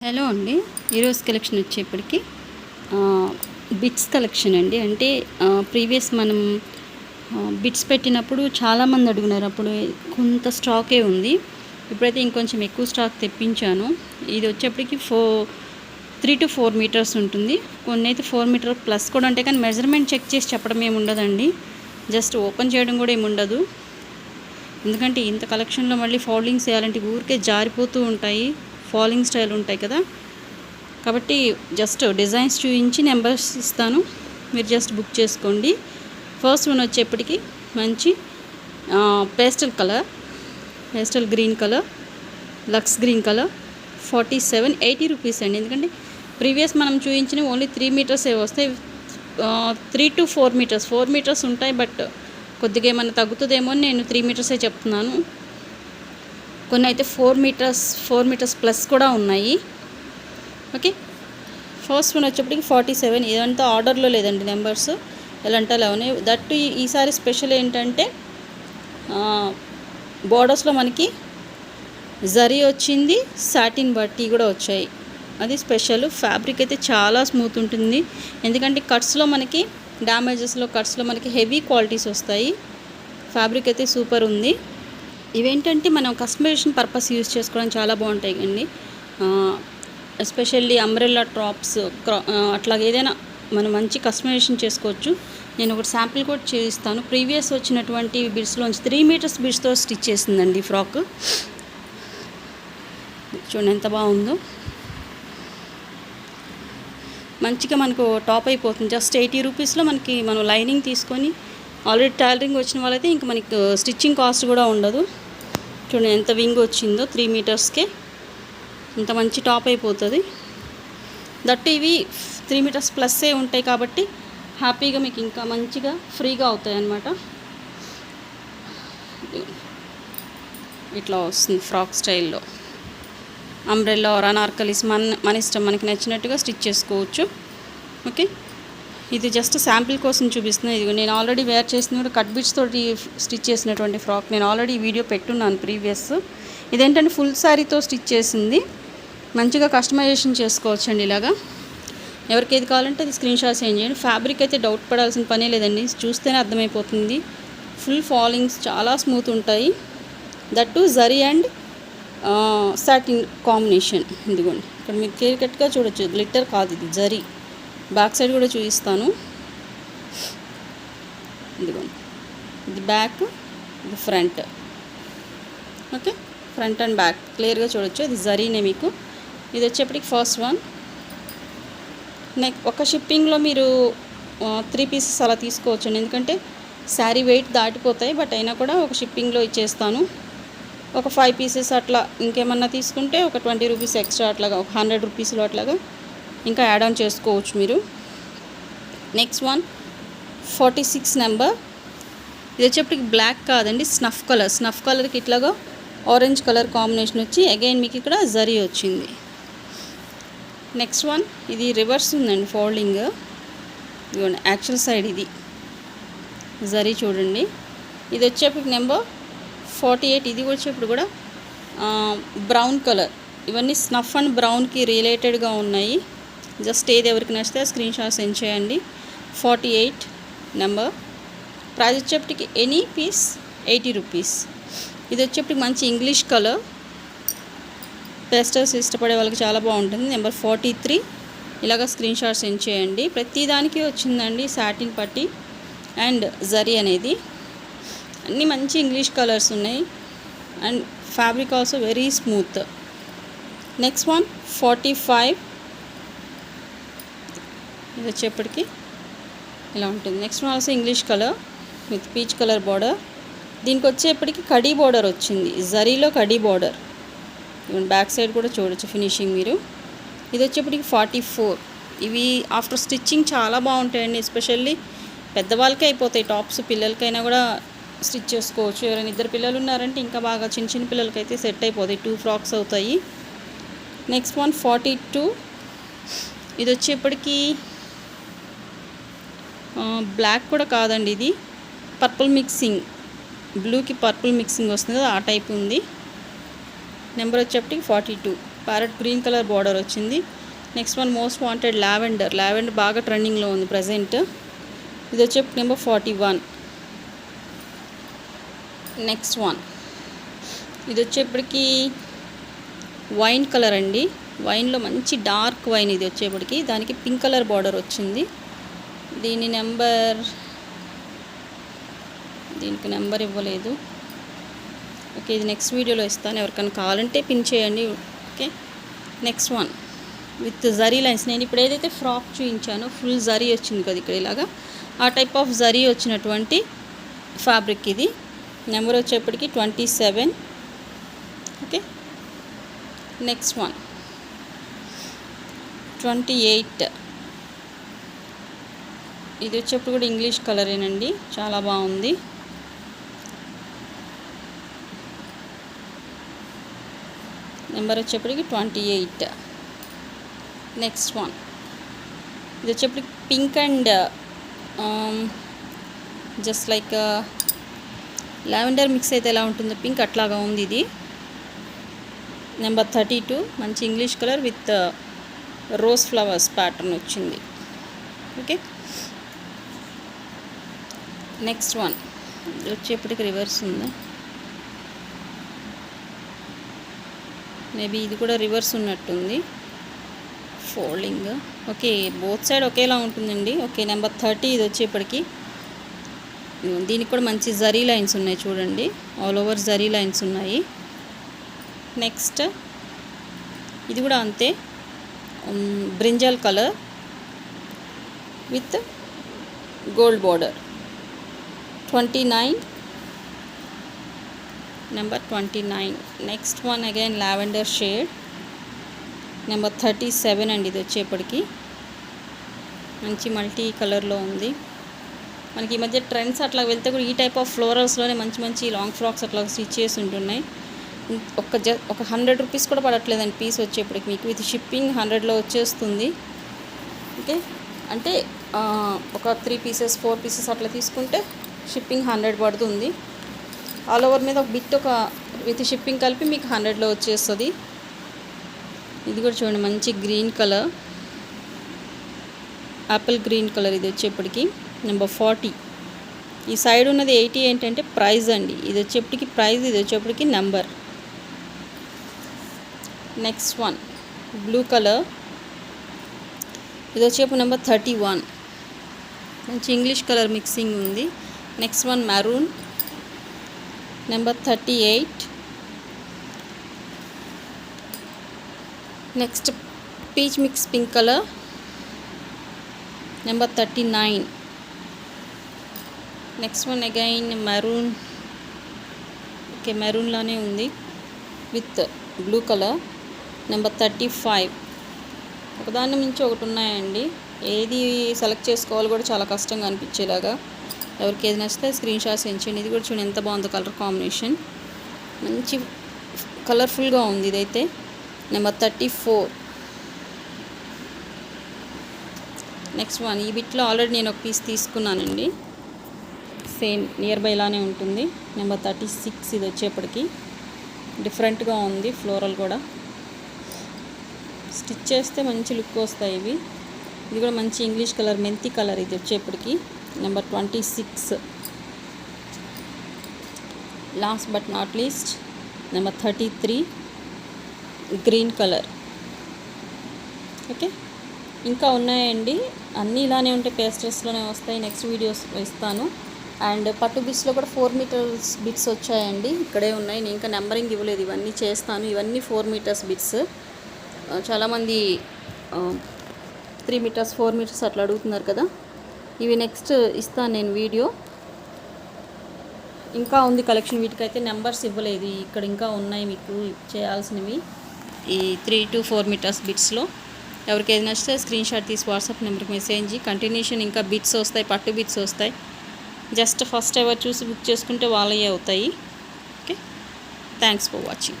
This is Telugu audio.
హలో అండి. ఈరోజు కలెక్షన్ వచ్చేప్పటికి బిట్స్ కలెక్షన్ అండి. అంటే ప్రీవియస్ మనం బిట్స్ పెట్టినప్పుడు చాలామంది అడిగినారు. అప్పుడు కొంత స్టాకే ఉంది. ఇప్పుడైతే ఇంకొంచెం ఎక్కువ స్టాక్ తెప్పించాను. ఇది వచ్చేప్పటికి 3 to 4 మీటర్స్ ఉంటుంది. కొన్ని అయితే 4 మీటర్ ప్లస్ కూడా ఉంటాయి. కానీ మెజర్మెంట్ చెక్ చేసి చెప్పడం ఏమి ఉండదండి. జస్ట్ ఓపెన్ చేయడం కూడా ఏమి ఉండదు. ఎందుకంటే ఇంత కలెక్షన్లో మళ్ళీ ఫోల్డింగ్స్ చేయాలంటే ఊరికే జారిపోతూ ఉంటాయి. ఫాలింగ్ స్టైల్ ఉంటాయి కదా, కాబట్టి జస్ట్ డిజైన్స్ చూపించి నెంబర్స్ ఇస్తాను, మీరు జస్ట్ బుక్ చేసుకోండి. ఫస్ట్ వన్ వచ్చేప్పటికి మంచి పేస్టల్ గ్రీన్ కలర్, లక్స్ గ్రీన్ కలర్, 80 రూపీస్ అండి. ఎందుకంటే ప్రీవియస్ మనం చూపించినవి ఓన్లీ 3 మీటర్సే వస్తాయి. 3 to 4 మీటర్స్ 4 మీటర్స్ ఉంటాయి. బట్ కొద్దిగా ఏమైనా తగ్గుతుందేమో అని నేను 3 మీటర్సే చెప్తున్నాను. కొన్ని అయితే 4 మీటర్స్ ప్లస్ కూడా ఉన్నాయి. ఓకే, ఫస్ట్ వన్ వచ్చేప్పటికి 47. ఇదంతా ఆర్డర్లో లేదండి, నెంబర్స్ ఎలా అంటే అలా ఉన్నాయి. దట్టు ఈసారి స్పెషల్ ఏంటంటే బోర్డర్స్లో మనకి జరీ వచ్చింది, సాటిన్ బట్టి కూడా వచ్చాయి. అది స్పెషల్. ఫ్యాబ్రిక్ అయితే చాలా స్మూత్ ఉంటుంది. ఎందుకంటే కట్స్లో మనకి కట్స్లో మనకి హెవీ క్వాలిటీస్ వస్తాయి. ఫ్యాబ్రిక్ అయితే సూపర్ ఉంది. ఇవేంటంటే మనం కస్టమైజేషన్ పర్పస్ యూజ్ చేసుకోవడానికి చాలా బాగుంటాయి అండి. ఎస్పెషల్లీ అంబ్రెల్లా టాప్స్ అట్లాగే ఏదైనా మనం మంచి కస్టమైజేషన్ చేసుకోవచ్చు. నేను ఒకటి శాంపిల్ కూడా చేయిస్తాను. ప్రీవియస్ వచ్చినటువంటి బిడ్స్లోంచి 3 మీటర్స్ బిడ్స్తో స్టిచ్ చేసిందండి ఫ్రాక్. చూడండి ఎంత బాగుందో. మంచిగా మనకు టాప్ అయిపోతుంది. జస్ట్ 80 రూపీస్లో మనం లైనింగ్ తీసుకొని ఆల్రెడీ టైలరింగ్ వచ్చిన వాళ్ళైతే ఇంకా మనకి స్టిచ్చింగ్ కాస్ట్ కూడా ఉండదు. చూడండి ఎంత వింగ్ వచ్చిందో, 3 మీటర్స్కే ఇంత మంచి టాప్ అయిపోతుంది. దట్టు ఇవి 3 మీటర్స్ ప్లస్సే ఉంటాయి కాబట్టి హ్యాపీగా మీకు ఇంకా మంచిగా ఫ్రీగా అవుతాయి అన్నమాట. ఇట్లా వస్తుంది ఫ్రాక్ స్టైల్లో. అంబ్రెల్లా ఆర్ అనార్కలీస్ మన ఇష్టం, మనకి నచ్చినట్టుగా స్టిచ్ చేసుకోవచ్చు. ఓకే, ఇది జస్ట్ శాంపిల్ కోసం చూపిస్తున్నాను. ఇది నేను ఆల్రెడీ వేర్ చేసిన కూడా కట్ బిట్స్ తోటి స్టిచ్ చేసినటువంటి ఫ్రాక్. నేను ఆల్రెడీ వీడియో పెట్టున్నాను ప్రీవియస్. ఇదేంటంటే ఫుల్ శారీతో స్టిచ్ చేసింది. మంచిగా కస్టమైజేషన్ చేసుకోవచ్చండి. ఇలాగా ఎవరికి ఏది కావాలంటే అది స్క్రీన్ షాట్ సెండ్ చేయండి. ఫ్యాబ్రిక్ అయితే డౌట్ పడాల్సిన పనే లేదండి, చూస్తేనే అర్థమైపోతుంది. ఫుల్ ఫాలింగ్స్ చాలా స్మూత్ ఉంటాయి. That zari and satin combination. ఇదిగోండి ఇక్కడ మీరు క్లియర్ కట్గా చూడొచ్చు, గ్లిట్టర్ కాదు ఇది జరీ. బ్యాక్ సైడ్ కూడా చూపిస్తాను. ఇదిగోండి, ఇది బ్యాక్, ఇది front. Okay, front and back క్లియర్గా చూడొచ్చు. ఇది జరీనే మీకు. ఇది వచ్చేప్పటికి ఫస్ట్ వన్. ఒక షిప్పింగ్లో మీరు 3 పీసెస్ అలా తీసుకోవచ్చండి. ఎందుకంటే శారీ వెయిట్ దాటిపోతాయి. బట్ అయినా కూడా ఒక షిప్పింగ్లో ఇచ్చేస్తాను. ఒక 5 పీసెస్ అట్లా ఇంకేమన్నా తీసుకుంటే ఒక 20 రూపీస్ ఎక్స్ట్రా, అట్లాగా ఒక 100 రూపీస్లో అట్లాగా ఇంకా యాడ్ ఆన్ చేసుకోవచ్చు మీరు. Next one 46 number. ఇది వచ్చేప్పటికి బ్లాక్ కాదండి, స్నఫ్ కలర్కి ఇట్లాగా ఆరెంజ్ కలర్ కాంబినేషన్ వచ్చి అగైన్ మీకు ఇక్కడ జరీ వచ్చింది. నెక్స్ట్ వన్, ఇది రివర్స్ ఉందండి ఫోల్డింగ్. ఇదిగోండి యాక్చువల్ సైడ్ ఇది జరీ చూడండి. ఇది వచ్చేప్పటికి నెంబర్ 48. ఇది వచ్చేప్పుడు కూడా బ్రౌన్ కలర్. ఇవన్నీ స్నఫ్ అండ్ బ్రౌన్కి రిలేటెడ్గా ఉన్నాయి. జస్ట్ ఏది ఎవరికి నచ్చితే స్క్రీన్ షాట్ సెండ్ చేయండి. 48 నెంబర్. ప్రైస్ వచ్చేప్పటికి ఎనీ పీస్ 80 రూపీస్. ఇది వచ్చేప్పటికి మంచి ఇంగ్లీష్ కలర్. పేస్టల్స్ ఇష్టపడే వాళ్ళకి చాలా బాగుంటుంది. నెంబర్ 43. ఇలాగ స్క్రీన్ షాట్ సెండ్ చేయండి. ప్రతి దానికి వచ్చిందండి సాటిన్ పట్టి అండ్ జరీ అనేది. అన్నీ మంచి ఇంగ్లీష్ కలర్స్ ఉన్నాయి and fabric also very smooth. Next one 45. ఇది వచ్చేప్పటికి ఇలా ఉంటుంది. Next one also English colour with peach colour border. దీనికి వచ్చేప్పటికి కడీ బార్డర్ వచ్చింది, జరీలో కడీ బార్డర్. బ్యాక్ సైడ్ కూడా చూడొచ్చు ఫినిషింగ్ మీరు. ఇది వచ్చేప్పటికి 44. ఇవి ఆఫ్టర్ స్టిచ్చింగ్ చాలా బాగుంటాయండి. ఎస్పెషల్లీ పెద్దవాళ్ళకే అయిపోతాయి టాప్స్, పిల్లలకైనా కూడా స్టిచ్ చేసుకోవచ్చు. ఎవరైనా 2 పిల్లలు ఉన్నారంటే ఇంకా బాగా చిన్న పిల్లలకైతే సెట్ అయిపోతాయి. 2 ఫ్రాక్స్ అవుతాయి. Next one 42. ఇది వచ్చేప్పటికి బ్లాక్ కూడా కాదండి, ఇది పర్పుల్ మిక్సింగ్, బ్లూకి పర్పుల్ మిక్సింగ్ వస్తుంది కదా, ఆ టైప్ ఉంది. నెంబర్ వచ్చేప్పటికి 42. ప్యారెట్ గ్రీన్ కలర్ బార్డర్ వచ్చింది. Next one most wanted lavender బాగా ట్రెండింగ్లో ఉంది ప్రజెంట్. ఇది వచ్చేప్పటికి నెంబర్ 41. నెక్స్ట్ వన్ ఇది వచ్చేప్పటికి వైన్ కలర్ అండి. వైన్లో మంచి డార్క్ వైన్ ఇది వచ్చేప్పటికి. దానికి పింక్ కలర్ బార్డర్ వచ్చింది. దీనికి నెంబర్ ఇవ్వలేదు. ఓకే, ఇది నెక్స్ట్ వీడియోలో ఇస్తాను, ఎవరికైనా కావాలంటే పిన్ చేయండి. Okay, next one with zari lines. నేను ఇప్పుడు ఏదైతే ఫ్రాక్ చూపించానో ఫుల్ జరీ వచ్చింది కదా ఇక్కడ ఇలాగా, ఆ టైప్ ఆఫ్ జరీ వచ్చినటువంటి ఫ్యాబ్రిక్ ఇది. నెంబర్ వచ్చేప్పటికి 27. Okay, next one 28. ఇది వచ్చేప్పుడు కూడా ఇంగ్లీష్ కలరేనండి, చాలా బాగుంది. నెంబర్ వచ్చేప్పటికి 28. నెక్స్ట్ వన్ ఇది వచ్చేప్పటికి pink and just like lavender mix అయితే ఎలా ఉంటుందో పింక్ అట్లాగా ఉంది ఇది. నెంబర్ 32. మంచి English colour with rose flowers pattern వచ్చింది. ఓకే, నెక్స్ట్ వన్ ఇది వచ్చేప్పటికి రివర్స్ ఉందా, మేబీ ఇది కూడా రివర్స్ ఉన్నట్టుంది, ఫోల్డింగ్. ఓకే, బోత్ సైడ్ ఒకేలా ఉంటుందండి. Okay, number 30. ఇది వచ్చేప్పటికి దీనికి కూడా మంచి జరీ లైన్స్ ఉన్నాయి చూడండి, ఆల్ ఓవర్ జరీ లైన్స్ ఉన్నాయి. నెక్స్ట్ ఇది కూడా అంతే, brinjal colour with gold border. 29. Number 29. Next one again lavender shade, number 37 అండి. ఇది వచ్చేప్పటికి మంచి మల్టీ కలర్లో ఉంది. మనకి ఈ మధ్య ట్రెండ్స్ అట్లా వెళ్తే కూడా ఈ టైప్ ఆఫ్ ఫ్లోరల్స్లోనే మంచి మంచి లాంగ్ ఫ్రాక్స్ అట్లా స్టిచ్ చేసి ఉంటున్నాయి. ఒక 100 రూపీస్ కూడా పడట్లేదండి పీస్ వచ్చేప్పటికి, మీకు విత్ షిప్పింగ్ 100లో వచ్చేస్తుంది. ఓకే, అంటే ఒక 3 పీసెస్ 4 పీసెస్ అట్లా తీసుకుంటే షిప్పింగ్ 100 పడుతుంది. ఆల్ ఓవర్ మీద ఒక బిట్ విత్ షిప్పింగ్ కలిపి మీకు 100లో వచ్చేస్తుంది. ఇది కూడా చూడండి, మంచి green colour, Apple green colour. ఇది వచ్చేప్పటికి నెంబర్ 40. ఈ సైడ్ ఉన్నది 80 ఏంటంటే ప్రైజ్ అండి, ఇది వచ్చేప్పటికి ప్రైజ్, ఇది వచ్చేప్పటికి number. Next one blue colour, ఇది వచ్చేప్పుడు నెంబర్ 31. మంచి ఇంగ్లీష్ కలర్ మిక్సింగ్ ఉంది. Next one maroon, number 38. Next peach mix pink colour, number 39. Next one again maroon. Okay, మెరూన్లానే ఉంది విత్ బ్లూ కలర్, నెంబర్ 35. ఒకదాన్ని మించి ఒకటి ఉన్నాయండి, ఏది సెలెక్ట్ చేసుకోవాలో కూడా చాలా కష్టంగా అనిపించేలాగా. ఎవరికి ఏది నచ్చితే స్క్రీన్ షాట్స్ ఎంచండి. ఇది కూడా చూడండి ఎంత బాగుందో కలర్ కాంబినేషన్, మంచి కలర్ఫుల్గా ఉంది ఇదైతే. నెంబర్ 34. నెక్స్ట్ వన్ ఈ బిట్లో ఆల్రెడీ నేను ఒక పీస్ తీసుకున్నానండి, సేమ్ నియర్ బై ఇలానే ఉంటుంది. నెంబర్ 36. ఇది వచ్చేప్పటికి డిఫరెంట్గా ఉంది, ఫ్లోరల్ కూడా స్టిచ్ చేస్తే మంచి లుక్ వస్తాయి ఇవి. ఇది కూడా మంచి ఇంగ్లీష్ కలర్ మెంతి కలర్. ఇది వచ్చేప్పటికి number 26. Last but not least number 33 green colour. Okay, ఇంకా ఉన్నాయండి, అన్నీ ఇలానే ఉంటాయి, పేస్టల్స్లోనే వస్తాయి. నెక్స్ట్ వీడియోస్ ఇస్తాను. అండ్ పట్టు బిట్స్లో కూడా 4 మీటర్స్ బిట్స్ వచ్చాయండి, ఇక్కడే ఉన్నాయి. నేను ఇంకా నెంబరింగ్ ఇవ్వలేదు, ఇవన్నీ చేస్తాను. ఇవన్నీ 4 మీటర్స్ బిట్స్. చాలామంది 3 మీటర్స్ 4 మీటర్స్ అట్లా అడుగుతున్నారు కదా, ఇవి నెక్స్ట్ ఇస్తాను నేను వీడియో. ఇంకా ఉంది కలెక్షన్, వీటికైతే నెంబర్స్ ఇవ్వలేదు, ఇక్కడ ఇంకా ఉన్నాయి మీకు చేయాల్సినవి ఈ 3 to 4 మీటర్స్ బిట్స్లో. ఎవరికి ఏది నచ్చితే స్క్రీన్ షాట్ తీసి వాట్సాప్ నెంబర్కి మెసేజ్. కంటిన్యూషన్ ఇంకా బిట్స్ వస్తాయి, పట్టు బిట్స్ వస్తాయి. జస్ట్ ఫస్ట్ ఎవరు చూసి బుక్ చేసుకుంటే వాళ్ళే అవుతాయి. Okay, thanks for watching.